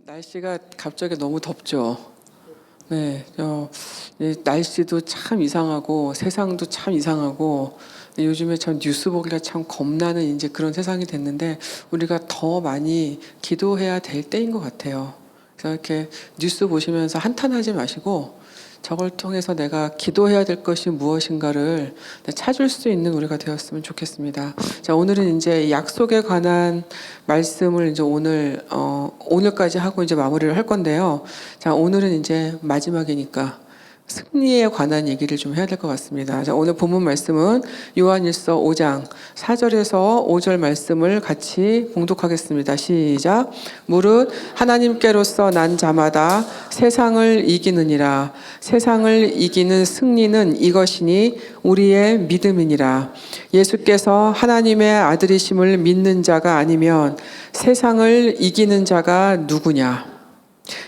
날씨가 갑자기 너무 덥죠. 네, 날씨도 참 이상하고 세상도 참 이상하고 요즘에 참 뉴스 보기가 참 겁나는 이제 그런 세상이 됐는데 우리가 더 많이 기도해야 될 때인 것 같아요. 그래서 이렇게 뉴스 보시면서 한탄하지 마시고 저걸 통해서 내가 기도해야 될 것이 무엇인가를 찾을 수 있는 우리가 되었으면 좋겠습니다. 자, 오늘은 이제 약속에 관한 말씀을 이제 오늘까지 하고 이제 마무리를 할 건데요. 자, 오늘은 이제 마지막이니까 승리에 관한 얘기를 좀 해야 될 것 같습니다. 자, 오늘 본문 말씀은 요한일서 5장 4절에서 5절 말씀을 같이 봉독하겠습니다. 시작. 무릇 하나님께로서 난 자마다 세상을 이기느니라. 세상을 이기는 승리는 이것이니 우리의 믿음이니라. 예수께서 하나님의 아들이심을 믿는 자가 아니면 세상을 이기는 자가 누구냐?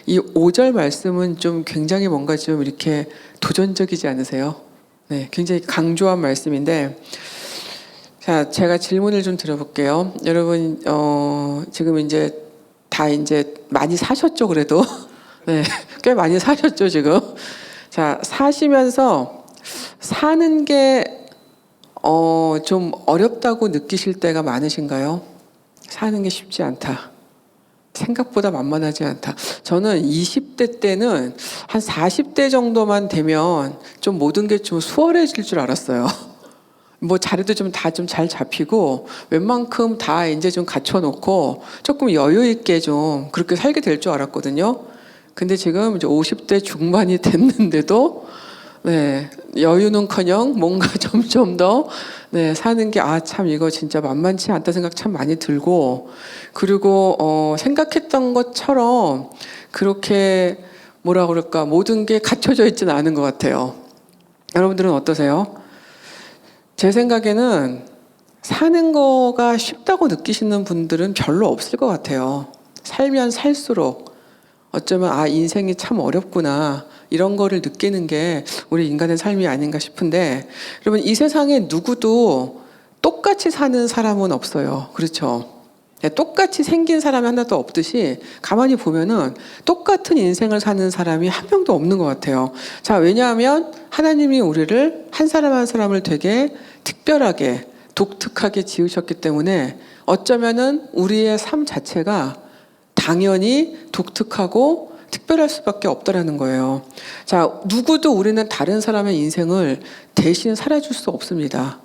이 5절 말씀은 좀 굉장히 뭔가 좀 이렇게 도전적이지 않으세요? 네, 굉장히 강조한 말씀인데, 자, 제가 질문을 좀 드려볼게요. 여러분, 지금 이제 다 이제 많이 사셨죠, 그래도? 네, 꽤 많이 사셨죠, 지금? 자, 사시면서 사는 게, 좀 어렵다고 느끼실 때가 많으신가요? 사는 게 쉽지 않다. 생각보다 만만하지 않다. 저는 20대 때는 한 40대 정도만 되면 좀 모든 게 좀 수월해질 줄 알았어요. 뭐 자리도 좀 다 좀 잘 잡히고 웬만큼 다 이제 좀 갖춰놓고 조금 여유 있게 좀 그렇게 살게 될 줄 알았거든요. 근데 지금 이제 50대 중반이 됐는데도 네, 여유는커녕 뭔가 점점 더 사는 게 참 이거 진짜 만만치 않다 생각 참 많이 들고, 그리고 생각했던 것처럼 그렇게 뭐라 그럴까 모든 게 갖춰져 있지는 않은 것 같아요. 여러분들은 어떠세요? 제 생각에는 사는 거가 쉽다고 느끼시는 분들은 별로 없을 것 같아요. 살면 살수록 어쩌면 인생이 참 어렵구나 이런 거를 느끼는 게 우리 인간의 삶이 아닌가 싶은데, 여러분 이 세상에 누구도 똑같이 사는 사람은 없어요. 그렇죠? 똑같이 생긴 사람이 하나도 없듯이 가만히 보면은 똑같은 인생을 사는 사람이 한 명도 없는 것 같아요. 자, 왜냐하면 하나님이 우리를 한 사람 한 사람을 되게 특별하게 독특하게 지으셨기 때문에 어쩌면은 우리의 삶 자체가 당연히 독특하고 특별할 수밖에 없다라는 거예요. 자, 누구도 우리는 다른 사람의 인생을 대신 살아줄 수 없습니다.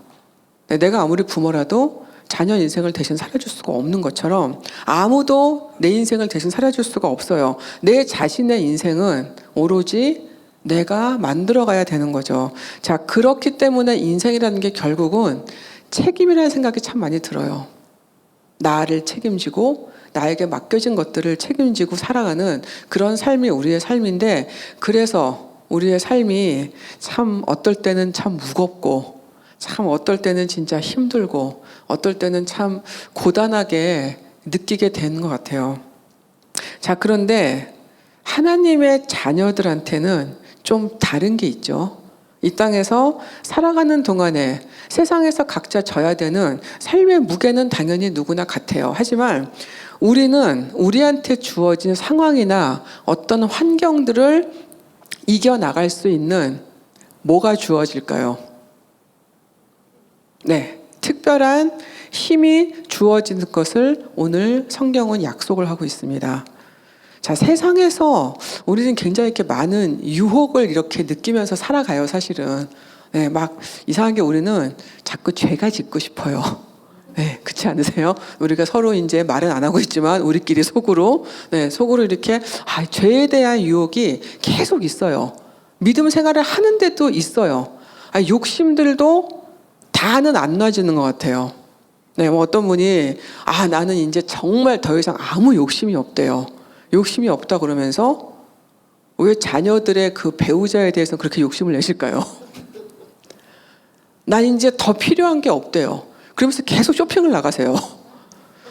내가 아무리 부모라도 자녀 인생을 대신 살아줄 수가 없는 것처럼 아무도 내 인생을 대신 살아줄 수가 없어요. 내 자신의 인생은 오로지 내가 만들어가야 되는 거죠. 자, 그렇기 때문에 인생이라는 게 결국은 책임이라는 생각이 참 많이 들어요. 나를 책임지고 나에게 맡겨진 것들을 책임지고 살아가는 그런 삶이 우리의 삶인데, 그래서 우리의 삶이 참 어떨 때는 참 무겁고 참 어떨 때는 진짜 힘들고 어떨 때는 참 고단하게 느끼게 되는 것 같아요. 자, 그런데 하나님의 자녀들한테는 좀 다른 게 있죠. 이 땅에서 살아가는 동안에 세상에서 각자 져야 되는 삶의 무게는 당연히 누구나 같아요. 하지만 우리는 우리한테 주어진 상황이나 어떤 환경들을 이겨나갈 수 있는 뭐가 주어질까요? 네, 특별한 힘이 주어지는 것을 오늘 성경은 약속을 하고 있습니다. 자, 세상에서 우리는 굉장히 이렇게 많은 유혹을 이렇게 느끼면서 살아가요, 사실은. 네, 막 이상하게 우리는 자꾸 죄가 짓고 싶어요. 네, 그렇지 않으세요? 우리가 서로 이제 말은 안 하고 있지만 우리끼리 속으로 이렇게 죄에 대한 유혹이 계속 있어요. 믿음 생활을 하는데도 있어요. 욕심들도 다는 안 놔지는 것 같아요. 네, 뭐 어떤 분이 나는 이제 정말 더 이상 아무 욕심이 없대요. 욕심이 없다 그러면서 왜 자녀들의 그 배우자에 대해서 그렇게 욕심을 내실까요? 난 이제 더 필요한 게 없대요. 그러면서 계속 쇼핑을 나가세요.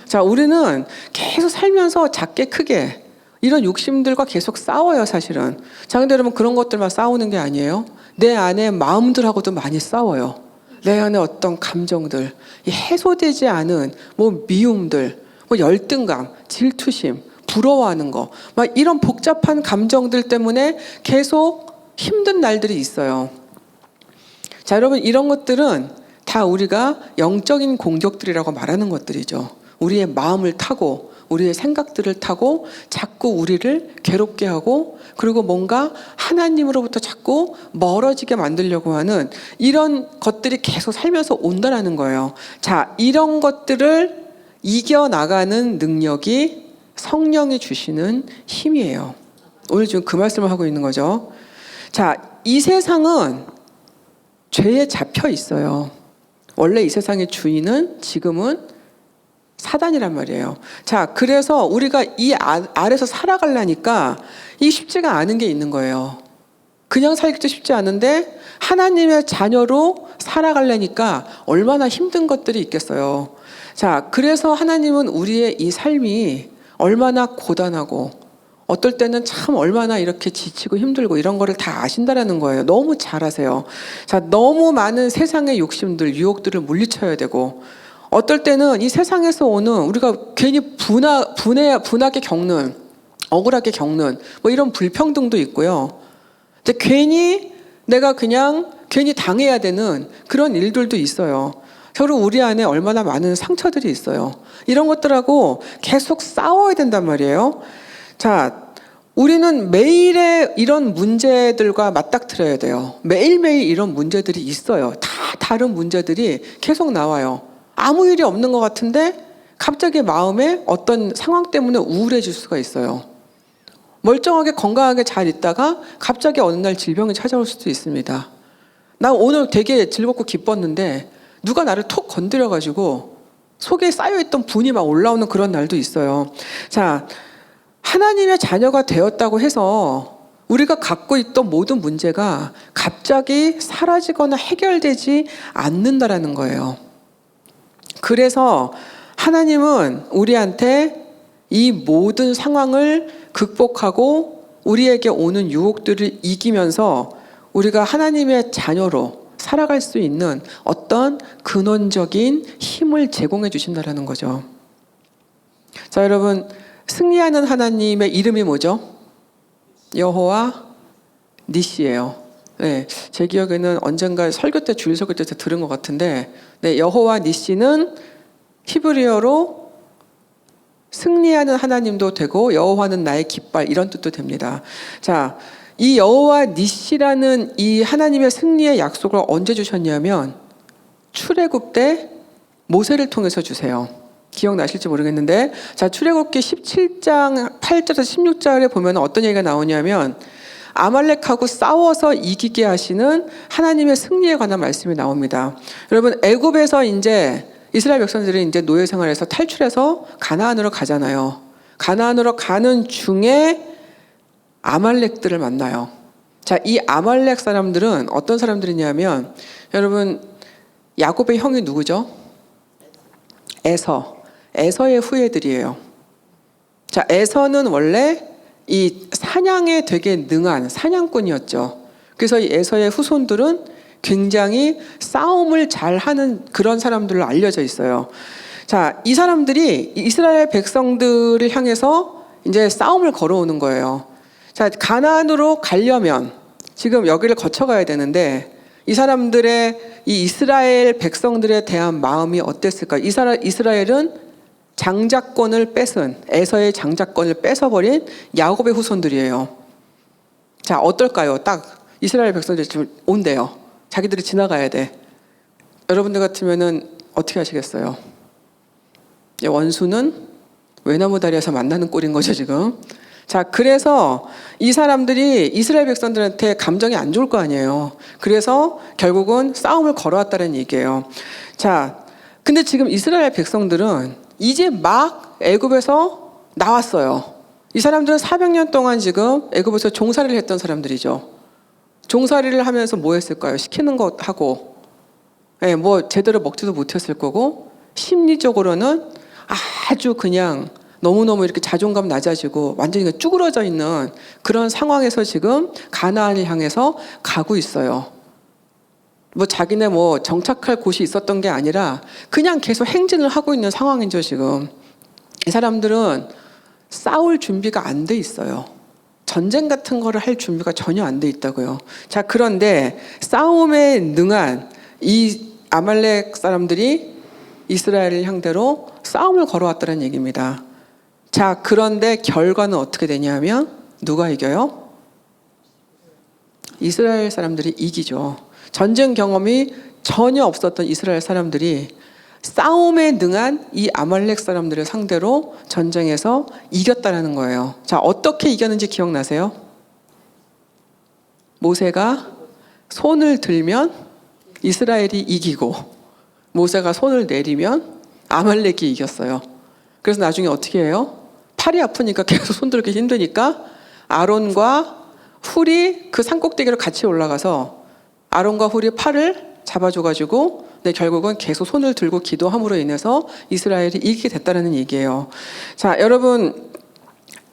자, 우리는 계속 살면서 작게 크게 이런 욕심들과 계속 싸워요, 사실은. 자, 근데 여러분 그런 것들만 싸우는 게 아니에요. 내 안에 마음들하고도 많이 싸워요. 내 안에 어떤 감정들, 해소되지 않은 뭐 미움들, 뭐 열등감, 질투심, 부러워하는 거, 막 이런 복잡한 감정들 때문에 계속 힘든 날들이 있어요. 자, 여러분, 이런 것들은 다 우리가 영적인 공격들이라고 말하는 것들이죠. 우리의 마음을 타고 우리의 생각들을 타고 자꾸 우리를 괴롭게 하고, 그리고 뭔가 하나님으로부터 자꾸 멀어지게 만들려고 하는 이런 것들이 계속 살면서 온다라는 거예요. 자, 이런 것들을 이겨나가는 능력이 성령이 주시는 힘이에요. 오늘 지금 그 말씀을 하고 있는 거죠. 자, 이 세상은 죄에 잡혀 있어요. 원래 이 세상의 주인은 지금은 사단이란 말이에요. 자, 그래서 우리가 이 아래서 살아가려니까 이 쉽지가 않은 게 있는 거예요. 그냥 살기도 쉽지 않은데 하나님의 자녀로 살아가려니까 얼마나 힘든 것들이 있겠어요. 자, 그래서 하나님은 우리의 이 삶이 얼마나 고단하고 어떨 때는 참 얼마나 이렇게 지치고 힘들고 이런 거를 다 아신다라는 거예요. 너무 잘 아세요. 자, 너무 많은 세상의 욕심들, 유혹들을 물리쳐야 되고, 어떨 때는 이 세상에서 오는 우리가 괜히 분하게 겪는, 억울하게 겪는 뭐 이런 불평등도 있고요. 근데 괜히 내가 그냥 괜히 당해야 되는 그런 일들도 있어요. 서로 우리 안에 얼마나 많은 상처들이 있어요. 이런 것들하고 계속 싸워야 된단 말이에요. 자, 우리는 매일의 이런 문제들과 맞닥뜨려야 돼요. 매일매일 이런 문제들이 있어요. 다 다른 문제들이 계속 나와요. 아무 일이 없는 것 같은데 갑자기 마음에 어떤 상황 때문에 우울해질 수가 있어요. 멀쩡하게 건강하게 잘 있다가 갑자기 어느 날 질병이 찾아올 수도 있습니다. 나 오늘 되게 즐겁고 기뻤는데 누가 나를 톡 건드려가지고 속에 쌓여있던 분이 막 올라오는 그런 날도 있어요. 자, 하나님의 자녀가 되었다고 해서 우리가 갖고 있던 모든 문제가 갑자기 사라지거나 해결되지 않는다라는 거예요. 그래서 하나님은 우리한테 이 모든 상황을 극복하고 우리에게 오는 유혹들을 이기면서 우리가 하나님의 자녀로 살아갈 수 있는 어떤 근원적인 힘을 제공해 주신다는 거죠. 자, 여러분, 승리하는 하나님의 이름이 뭐죠? 여호와 니시예요. 네, 제 기억에는 언젠가 설교 때 주일 설교 때 들은 것 같은데, 네, 여호와 니시는 히브리어로 승리하는 하나님도 되고 여호와는 나의 깃발, 이런 뜻도 됩니다. 자, 이 여호와 니시라는 이 하나님의 승리의 약속을 언제 주셨냐면 출애굽 때 모세를 통해서 주세요. 기억나실지 모르겠는데, 자, 출애굽기 17장 8절에서 16절에 보면 어떤 얘기가 나오냐면 아말렉하고 싸워서 이기게 하시는 하나님의 승리에 관한 말씀이 나옵니다. 여러분, 애굽에서 이제 이스라엘 백성들이 이제 노예 생활에서 탈출해서 가나안으로 가잖아요. 가나안으로 가는 중에 아말렉들을 만나요. 자, 이 아말렉 사람들은 어떤 사람들이냐면, 여러분, 야곱의 형이 누구죠? 에서의 후예들이에요. 자, 에서는 원래 이 사냥에 되게 능한 사냥꾼이었죠. 그래서 이 에서의 후손들은 굉장히 싸움을 잘하는 그런 사람들로 알려져 있어요. 자, 이 사람들이 이스라엘 백성들을 향해서 이제 싸움을 걸어오는 거예요. 자, 가나안으로 가려면 지금 여기를 거쳐가야 되는데 이 사람들의, 이 이스라엘 백성들에 대한 마음이 어땠을까? 이스라엘은 장자권을 뺏은, 에서의 장자권을 뺏어버린 야곱의 후손들이에요. 자, 어떨까요? 딱 이스라엘 백성들이 지금 온대요. 자기들이 지나가야 돼. 여러분들 같으면은 어떻게 하시겠어요? 원수는 외나무 다리에서 만나는 꼴인 거죠, 지금. 자, 그래서 이 사람들이 이스라엘 백성들한테 감정이 안 좋을 거 아니에요. 그래서 결국은 싸움을 걸어왔다는 얘기예요. 자, 근데 지금 이스라엘 백성들은 이제 막 애굽에서 나왔어요. 이 사람들은 400년 동안 지금 애굽에서 종살이를 했던 사람들이죠. 종살이를 하면서 뭐 했을까요? 시키는 것 하고, 네, 뭐 제대로 먹지도 못했을 거고, 심리적으로는 아주 그냥 너무너무 이렇게 자존감 낮아지고 완전히 쭈그러져 있는 그런 상황에서 지금 가나안을 향해서 가고 있어요. 뭐 자기네 뭐 정착할 곳이 있었던 게 아니라 그냥 계속 행진을 하고 있는 상황이죠, 지금. 이 사람들은 싸울 준비가 안 돼 있어요. 전쟁 같은 거를 할 준비가 전혀 안 돼 있다고요. 자, 그런데 싸움에 능한 이 아말렉 사람들이 이스라엘을 상대로 싸움을 걸어왔다는 얘기입니다. 자, 그런데 결과는 어떻게 되냐면 누가 이겨요? 이스라엘 사람들이 이기죠. 전쟁 경험이 전혀 없었던 이스라엘 사람들이 싸움에 능한 이 아말렉 사람들을 상대로 전쟁에서 이겼다는 거예요. 자, 어떻게 이겼는지 기억나세요? 모세가 손을 들면 이스라엘이 이기고 모세가 손을 내리면 아말렉이 이겼어요. 그래서 나중에 어떻게 해요? 팔이 아프니까 계속 손 들기 힘드니까 아론과 훌이 그 산꼭대기로 같이 올라가서 아론과 훌이 팔을 잡아줘가지고 결국은 계속 손을 들고 기도함으로 인해서 이스라엘이 이기게 됐다는 얘기예요. 자, 여러분,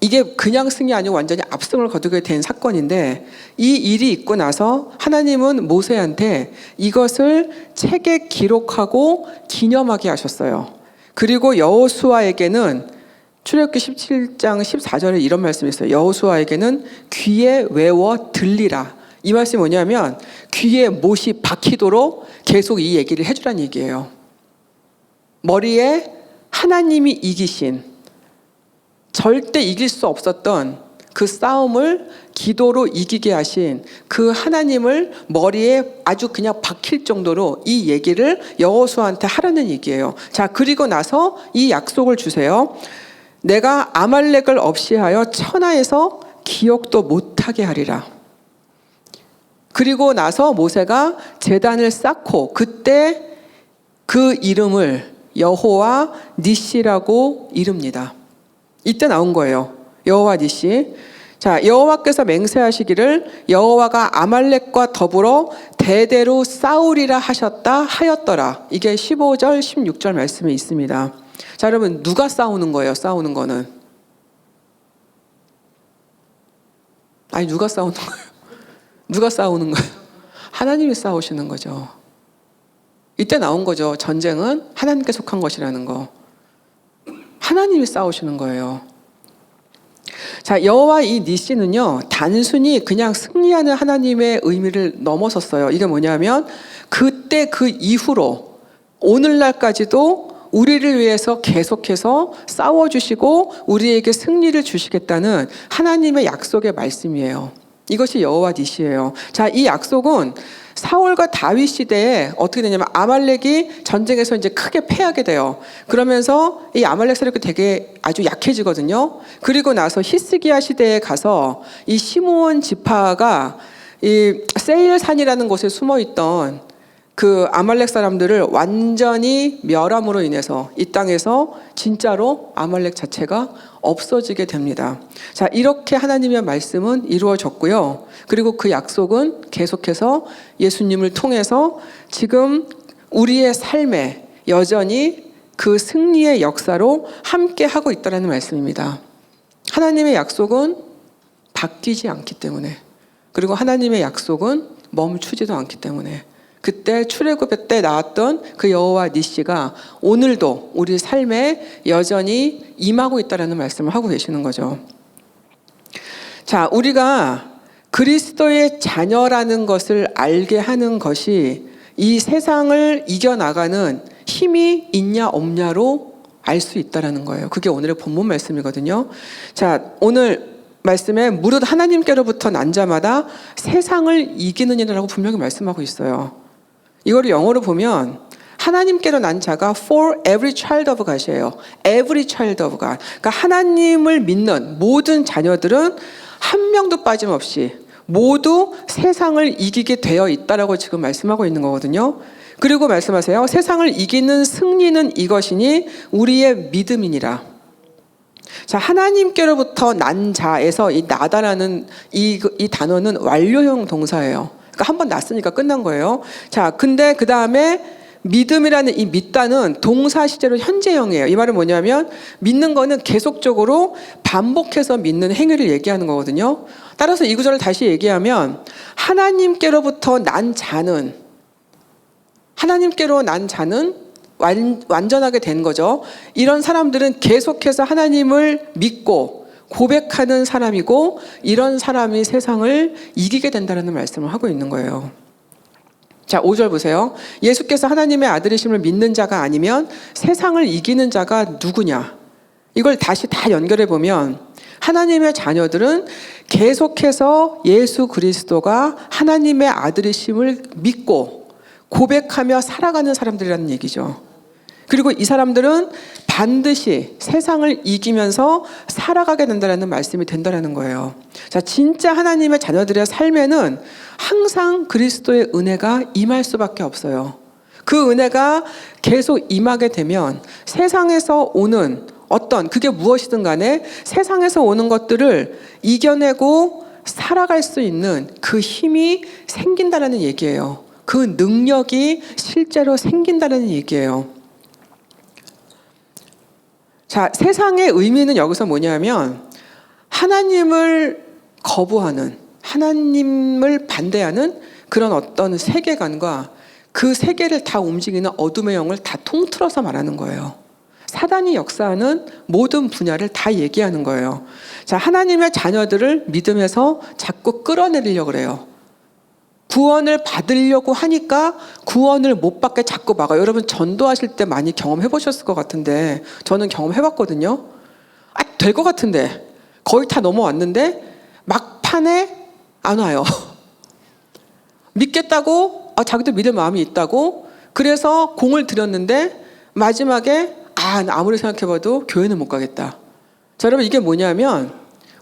이게 그냥 승이 아니고 완전히 압승을 거두게 된 사건인데 이 일이 있고 나서 하나님은 모세한테 이것을 책에 기록하고 기념하게 하셨어요. 그리고 여호수아에게는 출애굽기 17장 14절에 이런 말씀이 있어요. 여호수아에게는 귀에 외워 들리라. 이 말씀이 뭐냐면 귀에 못이 박히도록 계속 이 얘기를 해주라는 얘기예요. 머리에 하나님이 이기신, 절대 이길 수 없었던 그 싸움을 기도로 이기게 하신 그 하나님을 머리에 아주 그냥 박힐 정도로 이 얘기를 여호수아한테 하라는 얘기예요. 자, 그리고 나서 이 약속을 주세요. 내가 아말렉을 없이하여 천하에서 기억도 못하게 하리라. 그리고 나서 모세가 제단을 쌓고 그때 그 이름을 여호와 니시라고 이릅니다. 이때 나온 거예요. 여호와 니시. 자, 여호와께서 맹세하시기를 여호와가 아말렉과 더불어 대대로 싸우리라 하였더라. 이게 15절 16절 말씀에 있습니다. 자, 여러분, 누가 싸우는 거예요? 싸우는 거는 아니, 누가 싸우는 거예요? 누가 싸우는 거예요? 하나님이 싸우시는 거죠. 이때 나온 거죠. 전쟁은 하나님께 속한 것이라는 거. 하나님이 싸우시는 거예요. 자, 여호와 이 니시는요, 단순히 그냥 승리하는 하나님의 의미를 넘어섰어요. 이게 뭐냐면 그때 그 이후로 오늘날까지도 우리를 위해서 계속해서 싸워주시고 우리에게 승리를 주시겠다는 하나님의 약속의 말씀이에요. 이것이 여호와 니시예요. 자, 이 약속은 사울과 다윗 시대에 어떻게 되냐면 아말렉이 전쟁에서 이제 크게 패하게 돼요. 그러면서 이 아말렉 세력이 되게 아주 약해지거든요. 그리고 나서 히스기야 시대에 가서 이 시므온 지파가 이 세일산이라는 곳에 숨어 있던 그 아말렉 사람들을 완전히 멸함으로 인해서 이 땅에서 진짜로 아말렉 자체가 없어지게 됩니다. 자, 이렇게 하나님의 말씀은 이루어졌고요. 그리고 그 약속은 계속해서 예수님을 통해서 지금 우리의 삶에 여전히 그 승리의 역사로 함께 하고 있다는 말씀입니다. 하나님의 약속은 바뀌지 않기 때문에, 그리고 하나님의 약속은 멈추지도 않기 때문에 그때 출애굽 때 나왔던 그 여호와 니시가 오늘도 우리 삶에 여전히 임하고 있다는 말씀을 하고 계시는 거죠. 자, 우리가 그리스도의 자녀라는 것을 알게 하는 것이 이 세상을 이겨나가는 힘이 있냐 없냐로 알 수 있다는 거예요. 그게 오늘의 본문 말씀이거든요. 자, 오늘 말씀에 무릇 하나님께로부터 난 자마다 세상을 이기느니라고 분명히 말씀하고 있어요. 이거를 영어로 보면 하나님께로 난 자가 for every child of God이에요. every child of God. 그러니까 하나님을 믿는 모든 자녀들은 한 명도 빠짐없이 모두 세상을 이기게 되어 있다라고 지금 말씀하고 있는 거거든요. 그리고 말씀하세요. 세상을 이기는 승리는 이것이니 우리의 믿음이니라. 자, 하나님께로부터 난 자에서 이 나다라는 이 단어는 완료형 동사예요. 그러니까 한 번 났으니까 끝난 거예요. 자, 근데 그 다음에 믿음이라는 이 믿다는 동사 시제로 현재형이에요. 이 말은 뭐냐면 믿는 거는 계속적으로 반복해서 믿는 행위를 얘기하는 거거든요. 따라서 이 구절을 다시 얘기하면 하나님께로부터 난 자는 완전하게 된 거죠. 이런 사람들은 계속해서 하나님을 믿고 고백하는 사람이고, 이런 사람이 세상을 이기게 된다는 말씀을 하고 있는 거예요. 자, 5절 보세요. 예수께서 하나님의 아들이심을 믿는 자가 아니면 세상을 이기는 자가 누구냐? 이걸 다시 다 연결해 보면, 하나님의 자녀들은 계속해서 예수 그리스도가 하나님의 아들이심을 믿고 고백하며 살아가는 사람들이라는 얘기죠. 그리고 이 사람들은 반드시 세상을 이기면서 살아가게 된다는 말씀이 된다는 거예요. 자, 진짜 하나님의 자녀들의 삶에는 항상 그리스도의 은혜가 임할 수밖에 없어요. 그 은혜가 계속 임하게 되면 세상에서 오는 어떤, 그게 무엇이든 간에 세상에서 오는 것들을 이겨내고 살아갈 수 있는 그 힘이 생긴다는 얘기예요. 그 능력이 실제로 생긴다는 얘기예요. 자, 세상의 의미는 여기서 뭐냐면, 하나님을 거부하는, 하나님을 반대하는 그런 어떤 세계관과 그 세계를 다 움직이는 어둠의 영을 다 통틀어서 말하는 거예요. 사단이 역사하는 모든 분야를 다 얘기하는 거예요. 자, 하나님의 자녀들을 믿음에서 자꾸 끌어내리려고 그래요. 구원을 받으려고 하니까 구원을 못 받게 자꾸 막아요. 여러분 전도하실 때 많이 경험해 보셨을 것 같은데, 저는 경험해 봤거든요. 될 것 같은데 거의 다 넘어왔는데 막판에 안 와요. 믿겠다고, 자기도 믿을 마음이 있다고, 그래서 공을 들였는데 마지막에 아무리 생각해봐도 교회는 못 가겠다. 자, 여러분 이게 뭐냐면,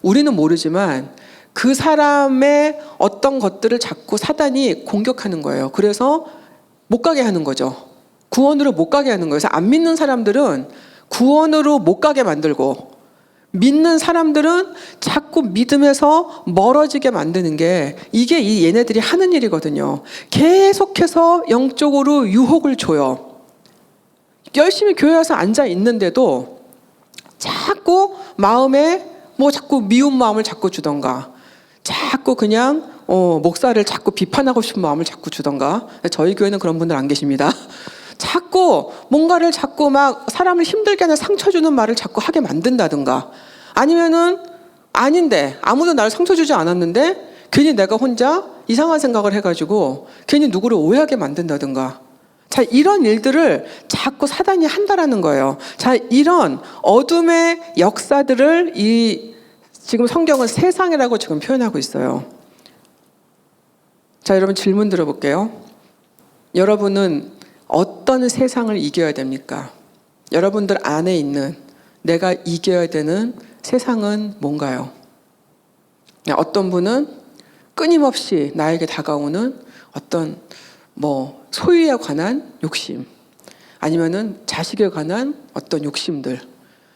우리는 모르지만 그 사람의 어떤 것들을 자꾸 사단이 공격하는 거예요. 그래서 못 가게 하는 거죠. 구원으로 못 가게 하는 거예요. 그래서 안 믿는 사람들은 구원으로 못 가게 만들고, 믿는 사람들은 자꾸 믿음에서 멀어지게 만드는 게, 이게 이 얘네들이 하는 일이거든요. 계속해서 영적으로 유혹을 줘요. 열심히 교회 와서 앉아 있는데도 자꾸 마음에 자꾸 미운 마음을 자꾸 주던가, 자꾸 그냥 목사를 자꾸 비판하고 싶은 마음을 자꾸 주던가. 저희 교회는 그런 분들 안 계십니다. 자꾸 뭔가를 자꾸 막 사람을 힘들게 하는 상처 주는 말을 자꾸 하게 만든다든가, 아니면은 아닌데 아무도 나를 상처 주지 않았는데 괜히 내가 혼자 이상한 생각을 해가지고 괜히 누구를 오해하게 만든다든가. 자, 이런 일들을 자꾸 사단이 한다라는 거예요. 자, 이런 어둠의 역사들을 지금 성경은 세상이라고 지금 표현하고 있어요. 자, 여러분 질문 들어볼게요. 여러분은 어떤 세상을 이겨야 됩니까? 여러분들 안에 있는 내가 이겨야 되는 세상은 뭔가요? 어떤 분은 끊임없이 나에게 다가오는 어떤 소유에 관한 욕심, 아니면은 자식에 관한 어떤 욕심들,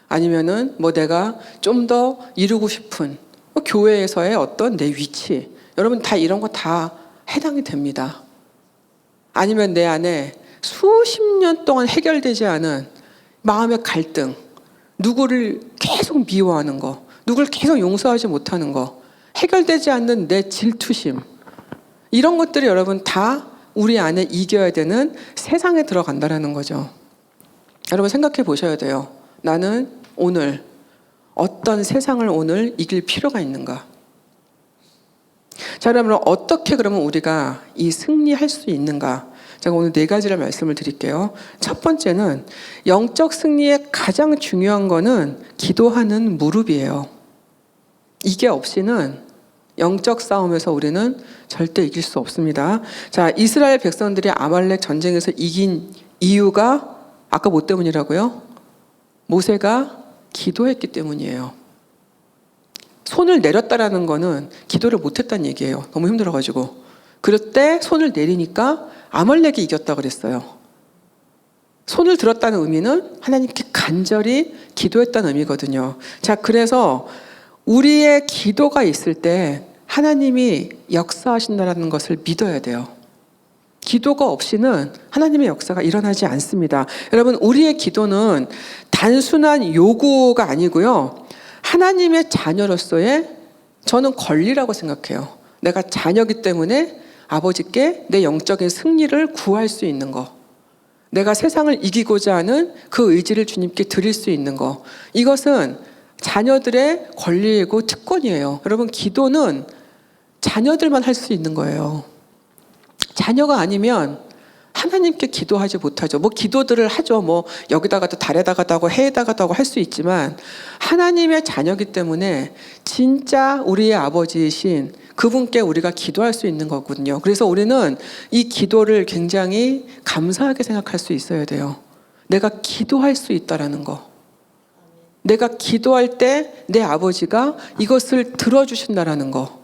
아니면은 내가 좀 더 이루고 싶은 교회에서의 어떤 내 위치, 여러분 다 이런 거 다 해당이 됩니다. 아니면 내 안에 수십 년 동안 해결되지 않은 마음의 갈등, 누구를 계속 미워하는 거, 누구를 계속 용서하지 못하는 거, 해결되지 않는 내 질투심, 이런 것들이 여러분 다 우리 안에 이겨야 되는 세상에 들어간다는 거죠. 여러분 생각해 보셔야 돼요. 나는 오늘 어떤 세상을 오늘 이길 필요가 있는가? 자, 여러분 어떻게 그러면 우리가 이 승리할 수 있는가? 제가 오늘 4가지를 말씀을 드릴게요. 첫 번째는 영적 승리의 가장 중요한 거는 기도하는 무릎이에요. 이게 없이는 영적 싸움에서 우리는 절대 이길 수 없습니다. 자, 이스라엘 백성들이 아말렉 전쟁에서 이긴 이유가 아까 뭐 때문이라고요? 모세가 기도했기 때문이에요. 손을 내렸다라는 거는 기도를 못했다는 얘기예요. 너무 힘들어가지고. 그럴 때 손을 내리니까 아말렉이 이겼다 그랬어요. 손을 들었다는 의미는 하나님께 간절히 기도했다는 의미거든요. 자, 그래서 우리의 기도가 있을 때 하나님이 역사하신다는 것을 믿어야 돼요. 기도가 없이는 하나님의 역사가 일어나지 않습니다. 여러분, 우리의 기도는 단순한 요구가 아니고요, 하나님의 자녀로서의 저는 권리라고 생각해요. 내가 자녀이기 때문에 아버지께 내 영적인 승리를 구할 수 있는 거, 내가 세상을 이기고자 하는 그 의지를 주님께 드릴 수 있는 거. 이것은 자녀들의 권리이고 특권이에요. 여러분, 기도는 자녀들만 할 수 있는 거예요. 자녀가 아니면 하나님께 기도하지 못하죠. 뭐 기도들을 하죠. 뭐 여기다가도 달에다가도 하고 해에다가도 하고 할 수 있지만 하나님의 자녀이기 때문에 진짜 우리의 아버지이신 그분께 우리가 기도할 수 있는 거거든요. 그래서 우리는 이 기도를 굉장히 감사하게 생각할 수 있어야 돼요. 내가 기도할 수 있다라는 거. 내가 기도할 때 내 아버지가 이것을 들어주신다라는 거.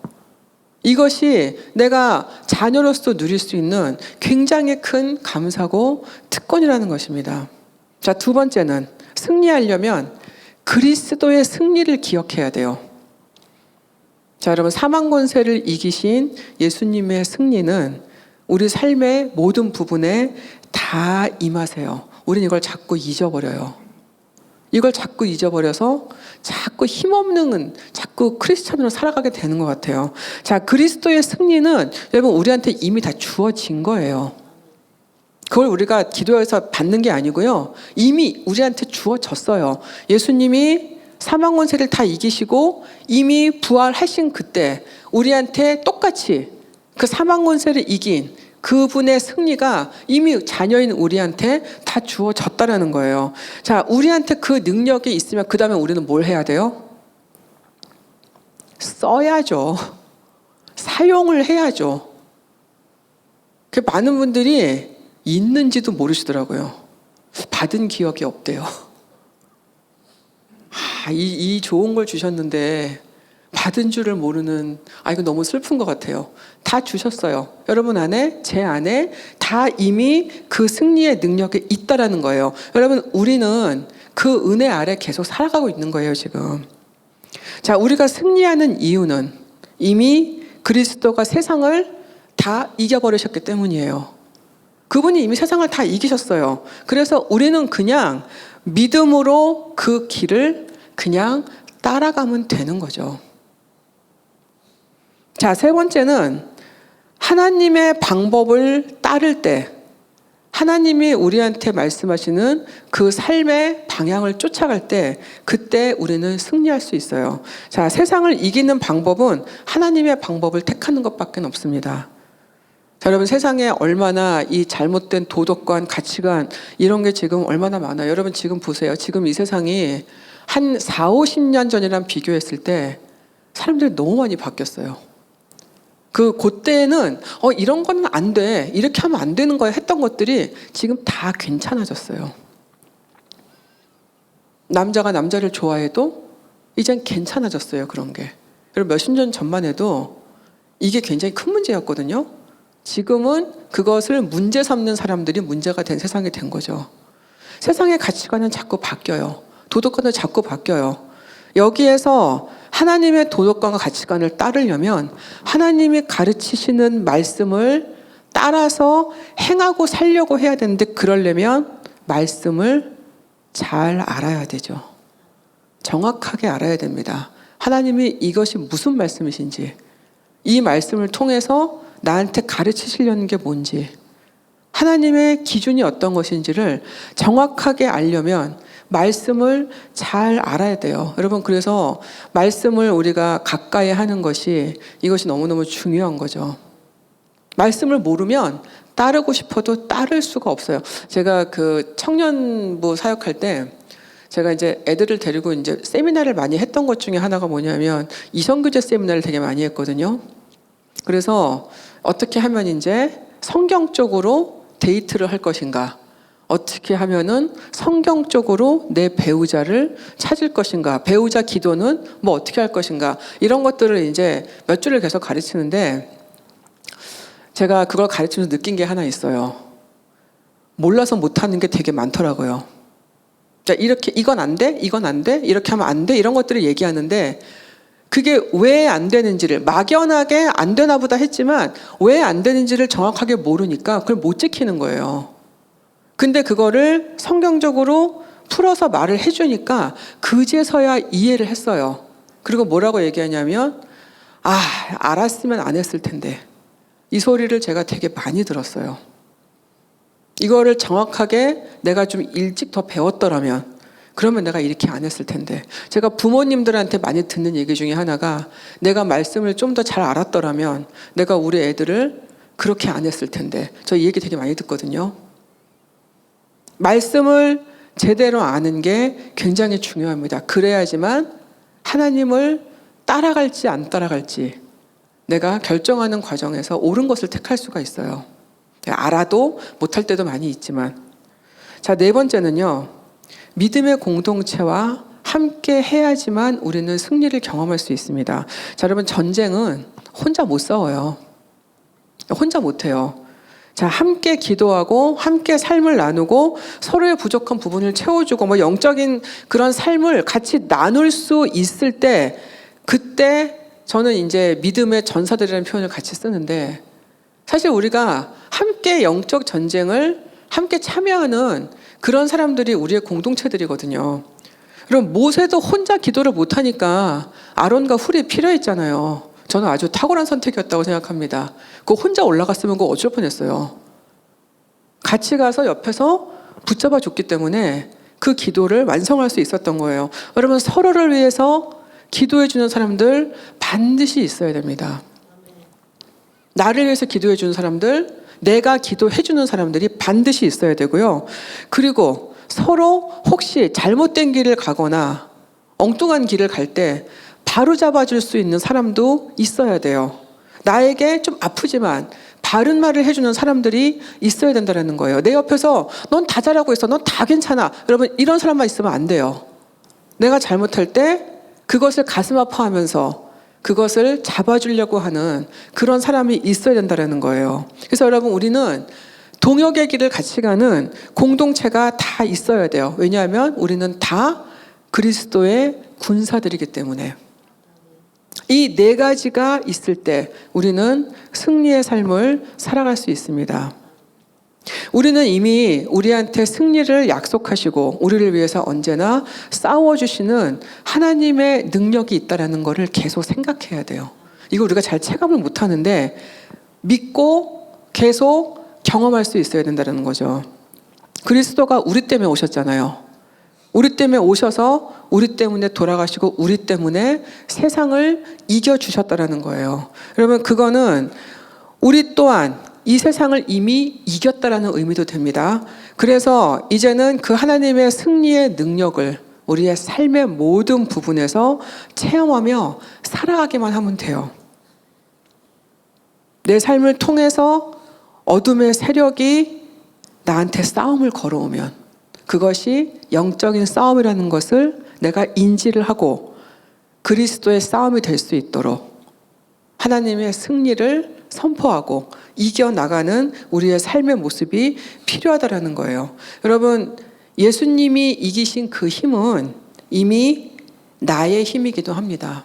이것이 내가 자녀로서 누릴 수 있는 굉장히 큰 감사고 특권이라는 것입니다. 자, 두 번째는 승리하려면 그리스도의 승리를 기억해야 돼요. 자, 여러분, 사망 권세를 이기신 예수님의 승리는 우리 삶의 모든 부분에 다 임하세요. 우리는 이걸 자꾸 잊어버려요. 이걸 자꾸 잊어버려서 자꾸 힘없는 자꾸 크리스찬으로 살아가게 되는 것 같아요. 자, 그리스도의 승리는 여러분 우리한테 이미 다 주어진 거예요. 그걸 우리가 기도해서 받는 게 아니고요. 이미 우리한테 주어졌어요. 예수님이 사망 권세를 다 이기시고 이미 부활하신 그때 우리한테 똑같이 그 사망 권세를 이긴 그분의 승리가 이미 자녀인 우리한테 다 주어졌다라는 거예요. 자, 우리한테 그 능력이 있으면 그 다음에 우리는 뭘 해야 돼요? 써야죠. 사용을 해야죠. 많은 분들이 있는지도 모르시더라고요. 받은 기억이 없대요. 이 좋은 걸 주셨는데 받은 줄을 모르는, 이거 너무 슬픈 것 같아요. 다 주셨어요. 여러분 안에, 제 안에 다 이미 그 승리의 능력이 있다라는 거예요. 여러분, 우리는 그 은혜 아래 계속 살아가고 있는 거예요, 지금. 자, 우리가 승리하는 이유는 이미 그리스도가 세상을 다 이겨버리셨기 때문이에요. 그분이 이미 세상을 다 이기셨어요. 그래서 우리는 그냥 믿음으로 그 길을 그냥 따라가면 되는 거죠. 자, 세 번째는 하나님의 방법을 따를 때 하나님이 우리한테 말씀하시는 그 삶의 방향을 쫓아갈 때 그때 우리는 승리할 수 있어요. 자, 세상을 이기는 방법은 하나님의 방법을 택하는 것밖에 없습니다. 자, 여러분, 세상에 얼마나 이 잘못된 도덕관, 가치관 이런 게 지금 얼마나 많아요. 여러분 지금 보세요. 지금 이 세상이 한 4, 50년 전이랑 비교했을 때 사람들이 너무 많이 바뀌었어요. 그때는 이런 건 안 돼, 이렇게 하면 안 되는 거야 했던 것들이 지금 다 괜찮아졌어요. 남자가 남자를 좋아해도 이젠 괜찮아졌어요. 그런 게. 여러분, 몇십 년 전만 해도 이게 굉장히 큰 문제였거든요. 지금은 그것을 문제 삼는 사람들이 문제가 된 세상이 된 거죠. 세상의 가치관은 자꾸 바뀌어요. 도덕관은 자꾸 바뀌어요. 여기에서 하나님의 도덕관과 가치관을 따르려면 하나님이 가르치시는 말씀을 따라서 행하고 살려고 해야 되는데, 그러려면 말씀을 잘 알아야 되죠. 정확하게 알아야 됩니다. 하나님이 이것이 무슨 말씀이신지, 이 말씀을 통해서 나한테 가르치시려는 게 뭔지, 하나님의 기준이 어떤 것인지를 정확하게 알려면 말씀을 잘 알아야 돼요. 여러분, 그래서 말씀을 우리가 가까이 하는 것이, 이것이 너무너무 중요한 거죠. 말씀을 모르면 따르고 싶어도 따를 수가 없어요. 제가 그 청년부 사역할 때 제가 이제 애들을 데리고 이제 세미나를 많이 했던 것 중에 하나가 뭐냐면 이성교제 세미나를 되게 많이 했거든요. 그래서 어떻게 하면 이제 성경적으로 데이트를 할 것인가, 어떻게 하면은 성경적으로 내 배우자를 찾을 것인가, 배우자 기도는 뭐 어떻게 할 것인가, 이런 것들을 이제 몇 주를 계속 가르치는데, 제가 그걸 가르치면서 느낀 게 하나 있어요. 몰라서 못하는 게 되게 많더라고요. 자, 이렇게 이건 안 돼, 이건 안 돼, 이렇게 하면 안 돼, 이런 것들을 얘기하는데 그게 왜 안 되는지를, 막연하게 안 되나 보다 했지만 왜 안 되는지를 정확하게 모르니까 그걸 못 지키는 거예요. 근데 그거를 성경적으로 풀어서 말을 해주니까 그제서야 이해를 했어요. 그리고 뭐라고 얘기하냐면, 알았으면 안 했을 텐데. 이 소리를 제가 되게 많이 들었어요. 이거를 정확하게 내가 좀 일찍 더 배웠더라면 그러면 내가 이렇게 안 했을 텐데. 제가 부모님들한테 많이 듣는 얘기 중에 하나가 내가 말씀을 좀 더 잘 알았더라면 내가 우리 애들을 그렇게 안 했을 텐데. 저 이 얘기 되게 많이 듣거든요. 말씀을 제대로 아는 게 굉장히 중요합니다. 그래야지만 하나님을 따라갈지 안 따라갈지 내가 결정하는 과정에서 옳은 것을 택할 수가 있어요. 알아도 못할 때도 많이 있지만. 자, 네 번째는요. 믿음의 공동체와 함께 해야지만 우리는 승리를 경험할 수 있습니다. 자, 여러분, 전쟁은 혼자 못 싸워요. 혼자 못 해요. 자, 함께 기도하고 함께 삶을 나누고 서로의 부족한 부분을 채워주고 뭐 영적인 그런 삶을 같이 나눌 수 있을 때 그때 저는 이제 믿음의 전사들이라는 표현을 같이 쓰는데 사실 우리가 함께 영적 전쟁을 함께 참여하는 그런 사람들이 우리의 공동체들이거든요. 그럼 모세도 혼자 기도를 못하니까 아론과 훌이 필요했잖아요. 저는 아주 탁월한 선택이었다고 생각합니다. 그거 혼자 올라갔으면 그거 어쩔 뻔했어요. 같이 가서 옆에서 붙잡아 줬기 때문에 그 기도를 완성할 수 있었던 거예요. 여러분, 서로를 위해서 기도해 주는 사람들 반드시 있어야 됩니다. 나를 위해서 기도해 주는 사람들, 내가 기도해 주는 사람들이 반드시 있어야 되고요. 그리고 서로 혹시 잘못된 길을 가거나 엉뚱한 길을 갈 때 바로 잡아줄 수 있는 사람도 있어야 돼요. 나에게 좀 아프지만 바른 말을 해주는 사람들이 있어야 된다는 거예요. 내 옆에서 넌 다 잘하고 있어. 넌 다 괜찮아. 여러분, 이런 사람만 있으면 안 돼요. 내가 잘못할 때 그것을 가슴 아파하면서 그것을 잡아주려고 하는 그런 사람이 있어야 된다는 거예요. 그래서 여러분, 우리는 동역의 길을 같이 가는 공동체가 다 있어야 돼요. 왜냐하면 우리는 다 그리스도의 군사들이기 때문에. 이 네 가지가 있을 때 우리는 승리의 삶을 살아갈 수 있습니다. 우리는 이미 우리한테 승리를 약속하시고 우리를 위해서 언제나 싸워주시는 하나님의 능력이 있다는 것을 계속 생각해야 돼요. 이거 우리가 잘 체감을 못하는데 믿고 계속 경험할 수 있어야 된다는 거죠. 그리스도가 우리 때문에 오셨잖아요. 우리 때문에 오셔서 우리 때문에 돌아가시고 우리 때문에 세상을 이겨주셨다는 거예요. 여러분, 그거는 우리 또한 이 세상을 이미 이겼다라는 의미도 됩니다. 그래서 이제는 그 하나님의 승리의 능력을 우리의 삶의 모든 부분에서 체험하며 살아가기만 하면 돼요. 내 삶을 통해서 어둠의 세력이 나한테 싸움을 걸어오면 그것이 영적인 싸움이라는 것을 내가 인지를 하고 그리스도의 싸움이 될 수 있도록 하나님의 승리를 선포하고 이겨나가는 우리의 삶의 모습이 필요하다는 거예요. 여러분, 예수님이 이기신 그 힘은 이미 나의 힘이기도 합니다.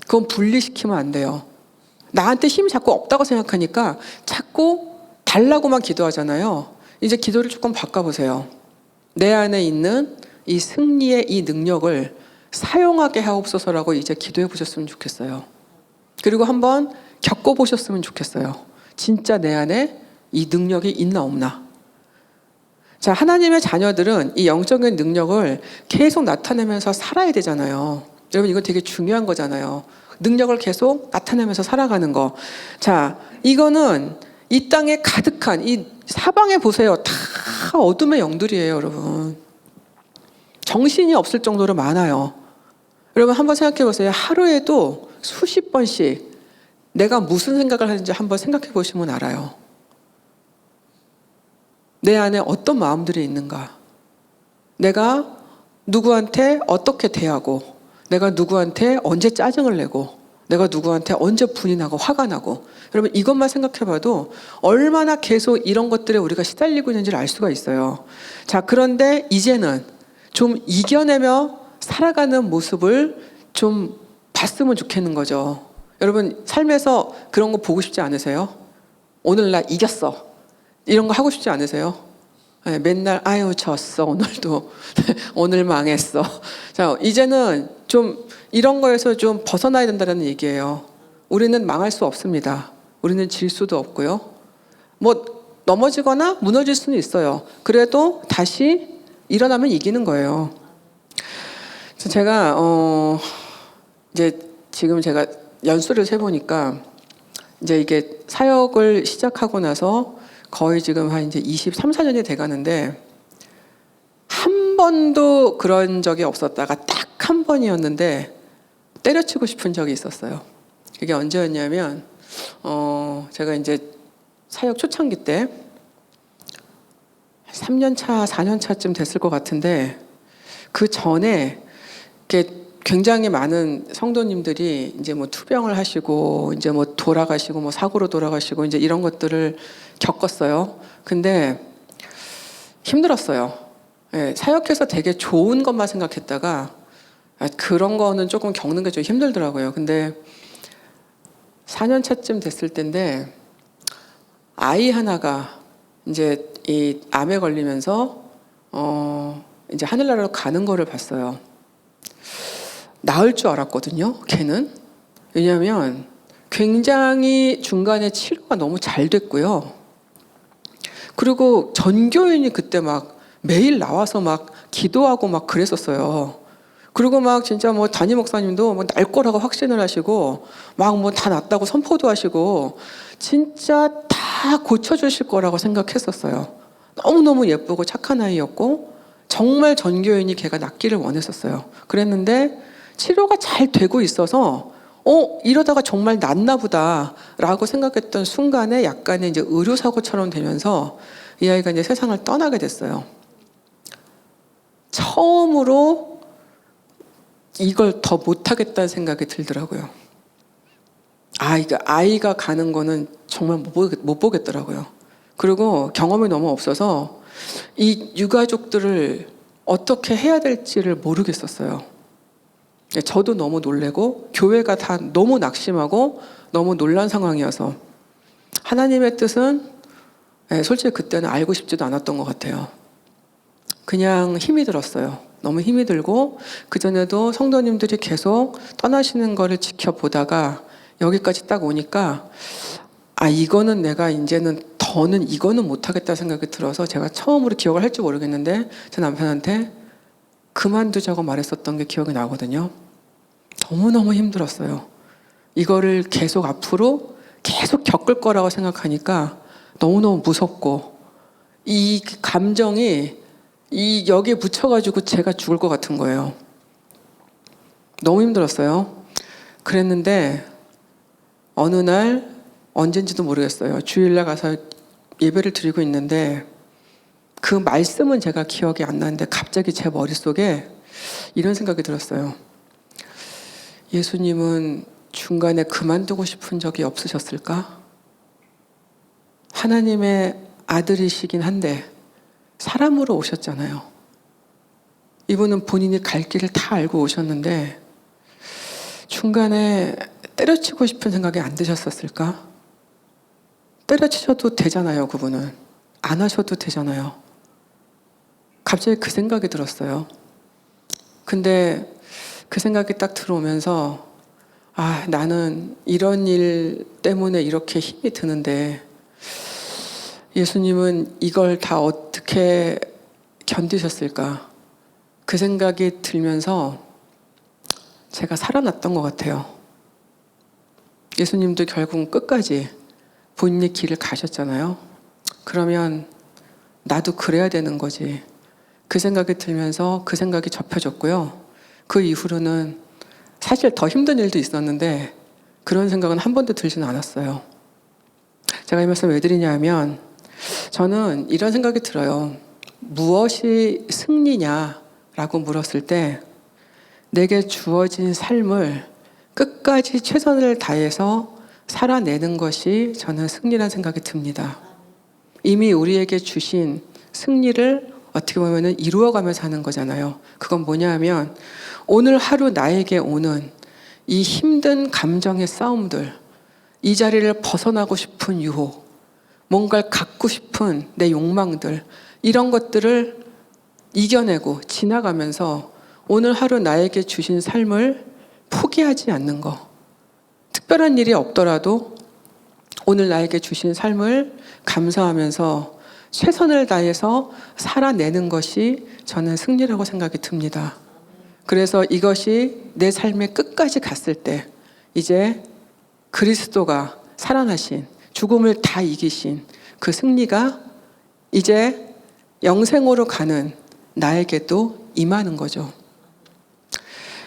그건 분리시키면 안 돼요. 나한테 힘이 자꾸 없다고 생각하니까 자꾸 달라고만 기도하잖아요. 이제 기도를 조금 바꿔보세요. 내 안에 있는 이 승리의 이 능력을 사용하게 하옵소서라고 이제 기도해 보셨으면 좋겠어요. 그리고 한번 겪어보셨으면 좋겠어요. 진짜 내 안에 이 능력이 있나 없나. 자, 하나님의 자녀들은 이 영적인 능력을 계속 나타내면서 살아야 되잖아요. 여러분, 이건 되게 중요한 거잖아요. 능력을 계속 나타내면서 살아가는 거. 자, 이거는 이 땅에 가득한 이 사방에 보세요. 다 어둠의 영들이에요, 여러분. 정신이 없을 정도로 많아요. 여러분, 한번 생각해 보세요. 하루에도 수십 번씩 내가 무슨 생각을 하는지 한번 생각해 보시면 알아요. 내 안에 어떤 마음들이 있는가? 내가 누구한테 어떻게 대하고, 내가 누구한테 언제 짜증을 내고, 내가 누구한테 언제 분이 나고 화가 나고. 여러분, 이것만 생각해봐도 얼마나 계속 이런 것들에 우리가 시달리고 있는지를 알 수가 있어요. 자, 그런데 이제는 좀 이겨내며 살아가는 모습을 좀 봤으면 좋겠는 거죠. 여러분, 삶에서 그런 거 보고 싶지 않으세요? 오늘 나 이겼어. 이런 거 하고 싶지 않으세요? 네, 맨날 아유 졌어 오늘도 오늘 망했어. 자, 이제는 좀 이런 거에서 좀 벗어나야 된다는 얘기예요. 우리는 망할 수 없습니다. 우리는 질 수도 없고요. 뭐 넘어지거나 무너질 수는 있어요. 그래도 다시 일어나면 이기는 거예요. 그래서 제가 이제 지금 제가 연수를 세보니까 이제 이게 사역을 시작하고 나서 거의 지금 한 이제 23, 4년이 돼가는데 한 번도 그런 적이 없었다가 딱 한 번이었는데 때려치고 싶은 적이 있었어요. 그게 언제였냐면 제가 이제 사역 초창기 때 3년 차, 4년 차쯤 됐을 것 같은데 그 전에 이렇게 굉장히 많은 성도님들이 이제 뭐 투병을 하시고 이제 뭐 돌아가시고 뭐 사고로 돌아가시고 이제 이런 것들을 겪었어요. 근데 힘들었어요. 예, 사역해서 되게 좋은 것만 생각했다가 그런 거는 조금 겪는 게 좀 힘들더라고요. 근데 4년 차쯤 됐을 때인데 아이 하나가 이제 이 암에 걸리면서 이제 하늘나라로 가는 거를 봤어요. 나을 줄 알았거든요. 걔는. 왜냐하면 굉장히 중간에 치료가 너무 잘 됐고요. 그리고 전교인이 그때 막 매일 나와서 막 기도하고 막 그랬었어요. 그리고 막 진짜 뭐 담임 목사님도 뭐 날 거라고 확신을 하시고 막 뭐 다 낫다고 선포도 하시고 진짜 다 고쳐주실 거라고 생각했었어요. 너무너무 예쁘고 착한 아이였고 정말 전교인이 걔가 낫기를 원했었어요. 그랬는데 치료가 잘 되고 있어서 이러다가 정말 낫나 보다 라고 생각했던 순간에 약간의 이제 의료사고처럼 되면서 이 아이가 이제 세상을 떠나게 됐어요. 처음으로 이걸 더 못하겠다는 생각이 들더라고요. 아이가 가는 거는 정말 못 보겠더라고요. 그리고 경험이 너무 없어서 이 유가족들을 어떻게 해야 될지를 모르겠었어요. 저도 너무 놀래고 교회가 다 너무 낙심하고 너무 놀란 상황이어서 하나님의 뜻은 솔직히 그때는 알고 싶지도 않았던 것 같아요. 그냥 힘이 들었어요. 너무 힘이 들고 그전에도 성도님들이 계속 떠나시는 거를 지켜보다가 여기까지 딱 오니까 이거는 내가 이제는 더는 이거는 못하겠다 생각이 들어서 제가 처음으로 기억을 할지 모르겠는데 제 남편한테 그만두자고 말했었던 게 기억이 나거든요. 너무너무 힘들었어요. 이거를 계속 앞으로 계속 겪을 거라고 생각하니까 너무너무 무섭고 이 감정이 여기에 붙여가지고 제가 죽을 것 같은 거예요. 너무 힘들었어요. 그랬는데 어느 날 언젠지도 모르겠어요. 주일날 가서 예배를 드리고 있는데 그 말씀은 제가 기억이 안 나는데 갑자기 제 머릿속에 이런 생각이 들었어요. 예수님은 중간에 그만두고 싶은 적이 없으셨을까? 하나님의 아들이시긴 한데 사람으로 오셨잖아요. 이분은 본인이 갈 길을 다 알고 오셨는데 중간에 때려치고 싶은 생각이 안 드셨었을까? 때려치셔도 되잖아요, 그분은. 안 하셔도 되잖아요. 갑자기 그 생각이 들었어요. 근데 그 생각이 딱 들어오면서 나는 이런 일 때문에 이렇게 힘이 드는데 예수님은 이걸 다 어떻게 견디셨을까? 그 생각이 들면서 제가 살아났던 것 같아요. 예수님도 결국 끝까지 본인의 길을 가셨잖아요. 그러면 나도 그래야 되는 거지. 그 생각이 들면서 그 생각이 접혀졌고요. 그 이후로는 사실 더 힘든 일도 있었는데 그런 생각은 한 번도 들지는 않았어요. 제가 이 말씀 왜 드리냐면 저는 이런 생각이 들어요. 무엇이 승리냐라고 물었을 때 내게 주어진 삶을 끝까지 최선을 다해서 살아내는 것이 저는 승리라는 생각이 듭니다. 이미 우리에게 주신 승리를 어떻게 보면 이루어가면서 하는 거잖아요. 그건 뭐냐 하면 오늘 하루 나에게 오는 이 힘든 감정의 싸움들, 이 자리를 벗어나고 싶은 유혹, 뭔가를 갖고 싶은 내 욕망들, 이런 것들을 이겨내고 지나가면서 오늘 하루 나에게 주신 삶을 포기하지 않는 거. 특별한 일이 없더라도 오늘 나에게 주신 삶을 감사하면서 최선을 다해서 살아내는 것이 저는 승리라고 생각이 듭니다. 그래서 이것이 내 삶의 끝까지 갔을 때 이제 그리스도가 살아나신, 죽음을 다 이기신 그 승리가 이제 영생으로 가는 나에게도 임하는 거죠.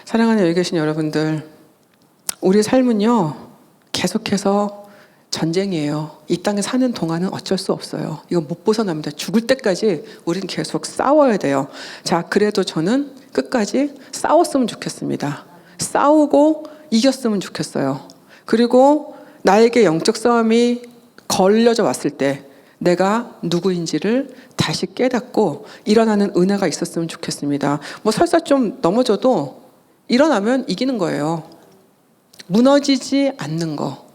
사랑하는 여기 계신 여러분들, 우리 삶은요 계속해서 전쟁이에요. 이 땅에 사는 동안은 어쩔 수 없어요. 이거 못 벗어납니다. 죽을 때까지 우리는 계속 싸워야 돼요. 자, 그래도 저는 끝까지 싸웠으면 좋겠습니다. 싸우고 이겼으면 좋겠어요. 그리고 나에게 영적 싸움이 걸려져 왔을 때 내가 누구인지를 다시 깨닫고 일어나는 은혜가 있었으면 좋겠습니다. 뭐 설사 좀 넘어져도 일어나면 이기는 거예요. 무너지지 않는 거.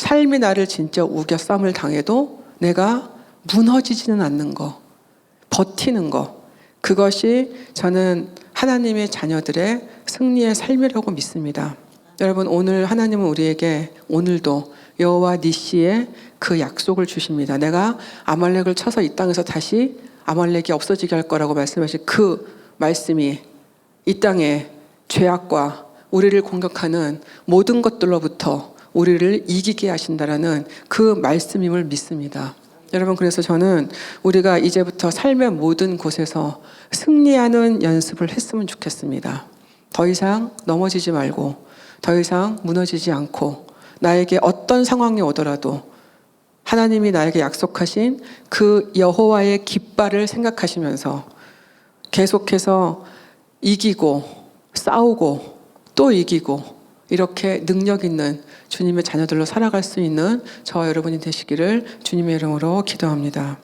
삶이 나를 진짜 우겨 싸움을 당해도 내가 무너지지는 않는 거. 버티는 거. 그것이 저는 하나님의 자녀들의 승리의 삶이라고 믿습니다. 여러분, 오늘 하나님은 우리에게 오늘도 여호와 니시의 그 약속을 주십니다. 내가 아말렉을 쳐서 이 땅에서 다시 아말렉이 없어지게 할 거라고 말씀하신 그 말씀이 이 땅에 죄악과 우리를 공격하는 모든 것들로부터 우리를 이기게 하신다라는 그 말씀임을 믿습니다. 여러분, 그래서 저는 우리가 이제부터 삶의 모든 곳에서 승리하는 연습을 했으면 좋겠습니다. 더 이상 넘어지지 말고, 더 이상 무너지지 않고, 나에게 어떤 상황이 오더라도 하나님이 나에게 약속하신 그 여호와의 깃발을 생각하시면서 계속해서 이기고 싸우고 또 이기고 이렇게 능력 있는 주님의 자녀들로 살아갈 수 있는 저와 여러분이 되시기를 주님의 이름으로 기도합니다.